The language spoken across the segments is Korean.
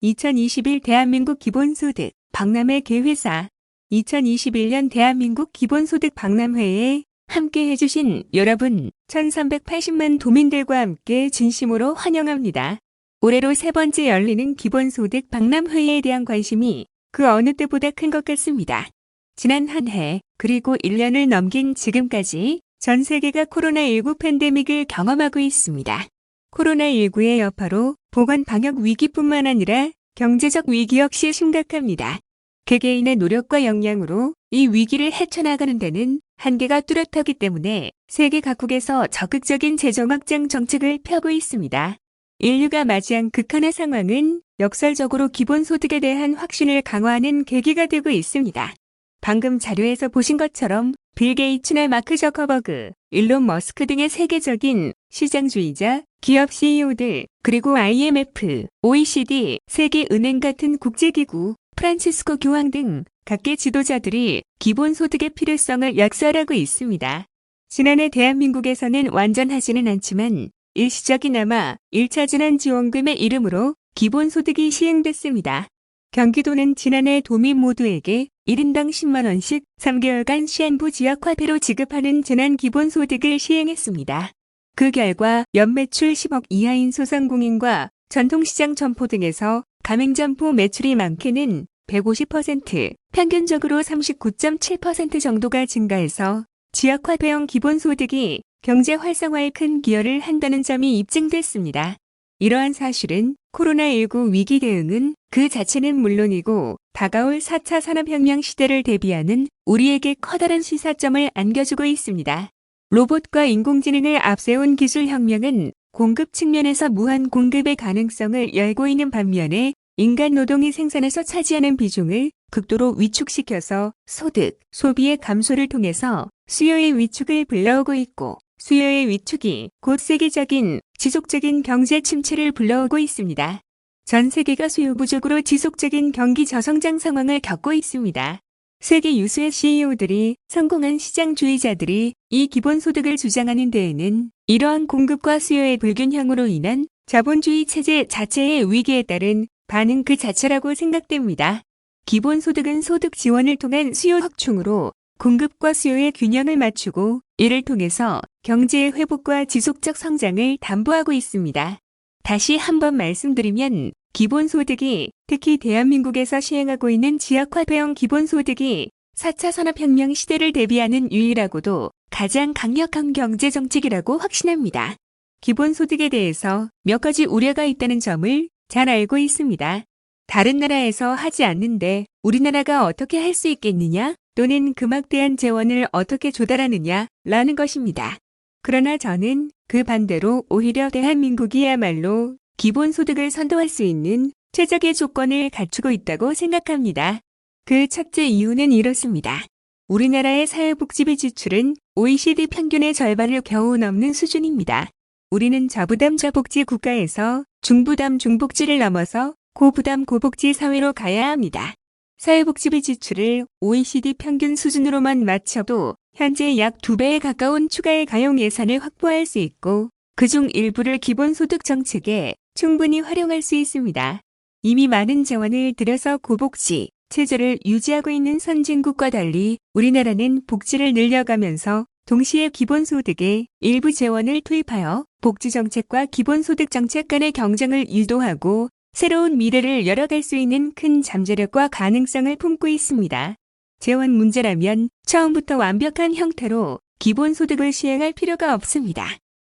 2021 대한민국 기본소득 박람회 개회사 2021년 대한민국 기본소득 박람회에 함께 해주신 여러분 1380만 도민들과 함께 진심으로 환영합니다. 올해로 세 번째 열리는 기본소득 박람회에 대한 관심이 그 어느 때보다 큰 것 같습니다. 지난 한 해 그리고 1년을 넘긴 지금까지 전 세계가 코로나19 팬데믹을 경험하고 있습니다. 코로나19의 여파로 보건 방역 위기뿐만 아니라 경제적 위기 역시 심각합니다. 개개인의 노력과 역량으로 이 위기를 헤쳐나가는 데는 한계가 뚜렷하기 때문에 세계 각국에서 적극적인 재정 확장 정책을 펴고 있습니다. 인류가 맞이한 극한의 상황은 역설적으로 기본소득에 대한 확신을 강화하는 계기가 되고 있습니다. 방금 자료에서 보신 것처럼 빌 게이츠나 마크 저커버그, 일론 머스크 등의 세계적인 시장주의자, 기업 CEO들, 그리고 IMF, OECD, 세계은행 같은 국제기구, 프란치스코 교황 등 각계 지도자들이 기본소득의 필요성을 역설하고 있습니다. 지난해 대한민국에서는 완전하지는 않지만 일시적이나마 1차 재난지원금의 이름으로 기본소득이 시행됐습니다. 경기도는 지난해 도민 모두에게 1인당 10만 원씩 3개월간 시한부 지역화폐로 지급하는 재난기본소득을 시행했습니다. 그 결과 연매출 10억 이하인 소상공인과 전통시장 점포 등에서 가맹점포 매출이 많게는 150%, 평균적으로 39.7% 정도가 증가해서 지역화폐형 기본소득이 경제 활성화에 큰 기여를 한다는 점이 입증됐습니다. 이러한 사실은 코로나19 위기 대응은 그 자체는 물론이고 다가올 4차 산업혁명 시대를 대비하는 우리에게 커다란 시사점을 안겨주고 있습니다. 로봇과 인공지능을 앞세운 기술혁명은 공급 측면에서 무한 공급의 가능성을 열고 있는 반면에 인간 노동이 생산에서 차지하는 비중을 극도로 위축시켜서 소득, 소비의 감소를 통해서 수요의 위축을 불러오고 있고 수요의 위축이 곧 세계적인 지속적인 경제 침체를 불러오고 있습니다. 전 세계가 수요 부족으로 지속적인 경기 저성장 상황을 겪고 있습니다. 세계 유수의 CEO들이 성공한 시장주의자들이 이 기본소득을 주장하는 데에는 이러한 공급과 수요의 불균형으로 인한 자본주의 체제 자체의 위기에 따른 반응 그 자체라고 생각됩니다. 기본소득은 소득 지원을 통한 수요 확충으로 공급과 수요의 균형을 맞추고 이를 통해서 경제의 회복과 지속적 성장을 담보하고 있습니다. 다시 한번 말씀드리면 기본소득이 특히 대한민국에서 시행하고 있는 지역화폐형 기본소득이 4차 산업혁명 시대를 대비하는 유일하고도 가장 강력한 경제정책이라고 확신합니다. 기본소득에 대해서 몇 가지 우려가 있다는 점을 잘 알고 있습니다. 다른 나라에서 하지 않는데 우리나라가 어떻게 할 수 있겠느냐? 또는 그 막대한 재원을 어떻게 조달하느냐? 라는 것입니다. 그러나 저는 그 반대로 오히려 대한민국이야말로 기본소득을 선도할 수 있는 최적의 조건을 갖추고 있다고 생각합니다. 그 첫째 이유는 이렇습니다. 우리나라의 사회복지비 지출은 OECD 평균의 절반을 겨우 넘는 수준입니다. 우리는 저부담 저복지 국가에서 중부담 중복지를 넘어서 고부담 고복지 사회로 가야 합니다. 사회복지비 지출을 OECD 평균 수준으로만 맞춰도 현재 약 2배에 가까운 추가의 가용 예산을 확보할 수 있고 그중 일부를 기본소득 정책에 충분히 활용할 수 있습니다. 이미 많은 재원을 들여서 고복지 체제를 유지하고 있는 선진국과 달리 우리나라는 복지를 늘려가면서 동시에 기본소득에 일부 재원을 투입하여 복지정책과 기본소득 정책 간의 경쟁을 유도하고 새로운 미래를 열어갈 수 있는 큰 잠재력과 가능성을 품고 있습니다. 재원 문제라면 처음부터 완벽한 형태로 기본소득을 시행할 필요가 없습니다.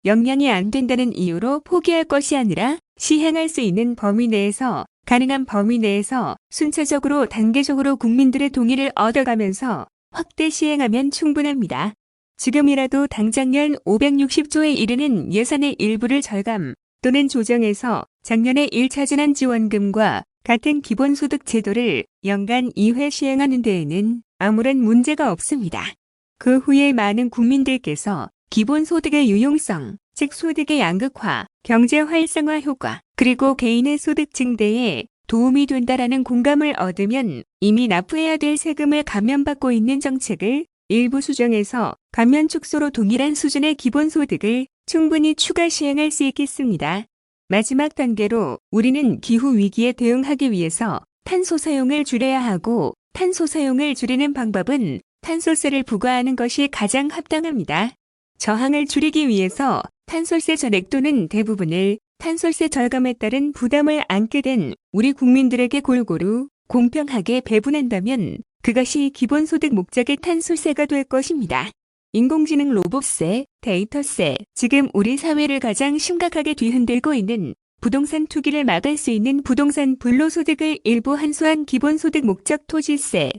역량이 안 된다는 이유로 포기할 것이 아니라 시행할 수 있는 범위 내에서 가능한 범위 내에서 순차적으로 단계적으로 국민들의 동의를 얻어가면서 확대 시행하면 충분합니다. 지금이라도 당장년 560조에 이르는 예산의 일부를 절감 또는 조정해서 작년의 1차 재난지원금과 같은 기본소득 제도를 연간 2회 시행하는 데에는 아무런 문제가 없습니다. 그 후에 많은 국민들께서 기본소득의 유용성, 즉 소득의 양극화, 경제 활성화 효과, 그리고 개인의 소득 증대에 도움이 된다라는 공감을 얻으면 이미 납부해야 될 세금을 감면받고 있는 정책을 일부 수정해서 감면 축소로 동일한 수준의 기본소득을 충분히 추가 시행할 수 있겠습니다. 마지막 단계로 우리는 기후 위기에 대응하기 위해서 탄소 사용을 줄여야 하고, 탄소 사용을 줄이는 방법은 탄소세를 부과하는 것이 가장 합당합니다. 저항을 줄이기 위해서 탄소세 전액 또는 대부분을 탄소세 절감에 따른 부담을 안게 된 우리 국민들에게 골고루 공평하게 배분한다면 그것이 기본소득 목적의 탄소세가 될 것입니다. 인공지능 로봇세, 데이터세, 지금 우리 사회를 가장 심각하게 뒤흔들고 있는 부동산 투기를 막을 수 있는 부동산 불로소득을 일부 한수한 기본소득 목적 토지세,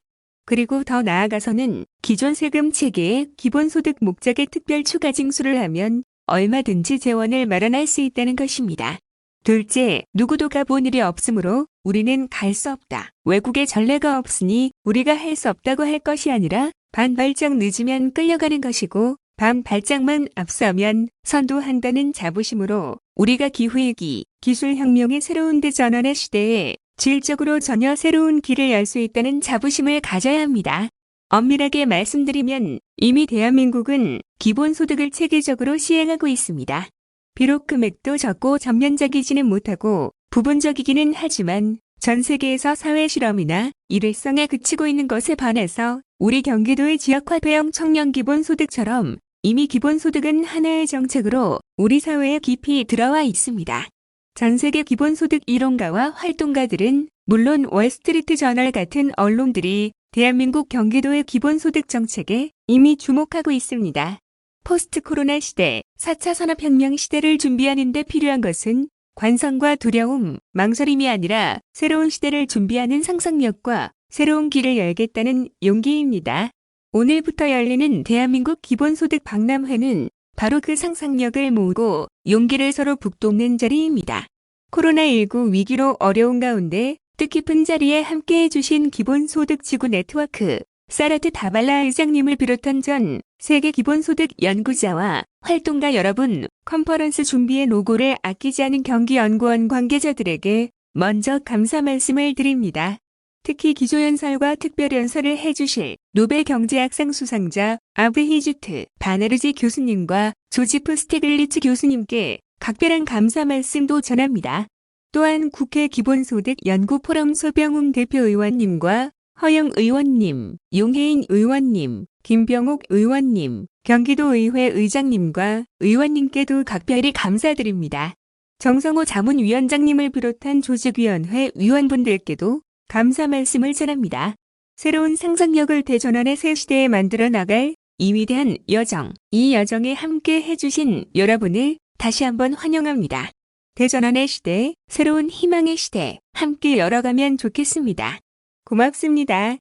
그리고 더 나아가서는 기존 세금 체계에 기본소득 목적의 특별 추가 징수를 하면 얼마든지 재원을 마련할 수 있다는 것입니다. 둘째, 누구도 가본 일이 없으므로 우리는 갈 수 없다. 외국에 전례가 없으니 우리가 할 수 없다고 할 것이 아니라 반발짝 늦으면 끌려가는 것이고 반발짝만 앞서면 선도한다는 자부심으로 우리가 기후위기, 기술혁명의 새로운 대전환의 시대에 질적으로 전혀 새로운 길을 열 수 있다는 자부심을 가져야 합니다. 엄밀하게 말씀드리면 이미 대한민국은 기본소득을 체계적으로 시행하고 있습니다. 비록 금액도 적고 전면적이지는 못하고 부분적이기는 하지만 전 세계에서 사회실험이나 일회성에 그치고 있는 것에 반해서 우리 경기도의 지역화폐형 청년기본소득처럼 이미 기본소득은 하나의 정책으로 우리 사회에 깊이 들어와 있습니다. 전 세계 기본소득 이론가와 활동가들은 물론 월스트리트 저널 같은 언론들이 대한민국 경기도의 기본소득 정책에 이미 주목하고 있습니다. 포스트 코로나 시대, 4차 산업혁명 시대를 준비하는 데 필요한 것은 관성과 두려움, 망설임이 아니라 새로운 시대를 준비하는 상상력과 새로운 길을 열겠다는 용기입니다. 오늘부터 열리는 대한민국 기본소득 박람회는 바로 그 상상력을 모으고 용기를 서로 북돋는 자리입니다. 코로나19 위기로 어려운 가운데 뜻깊은 자리에 함께해 주신 기본소득 지구 네트워크, 사라트 다발라 의장님을 비롯한 전 세계 기본소득 연구자와 활동가 여러분, 컨퍼런스 준비의 노고를 아끼지 않은 경기연구원 관계자들에게 먼저 감사 말씀을 드립니다. 특히 기조연설과 특별연설을 해주실 노벨 경제학상 수상자 아브히주트 바네르지 교수님과 조지프 스티글리츠 교수님께 각별한 감사 말씀도 전합니다. 또한 국회 기본소득 연구포럼 소병웅 대표의원님과 허영 의원님, 용혜인 의원님, 김병옥 의원님, 경기도의회 의장님과 의원님께도 각별히 감사드립니다. 정성호 자문위원장님을 비롯한 조직위원회 위원분들께도 감사 말씀을 전합니다. 새로운 상상력을 대전환의 새 시대에 만들어 나갈 이 위대한 여정, 이 여정에 함께 해주신 여러분을 다시 한번 환영합니다. 대전환의 시대, 새로운 희망의 시대, 함께 열어가면 좋겠습니다. 고맙습니다.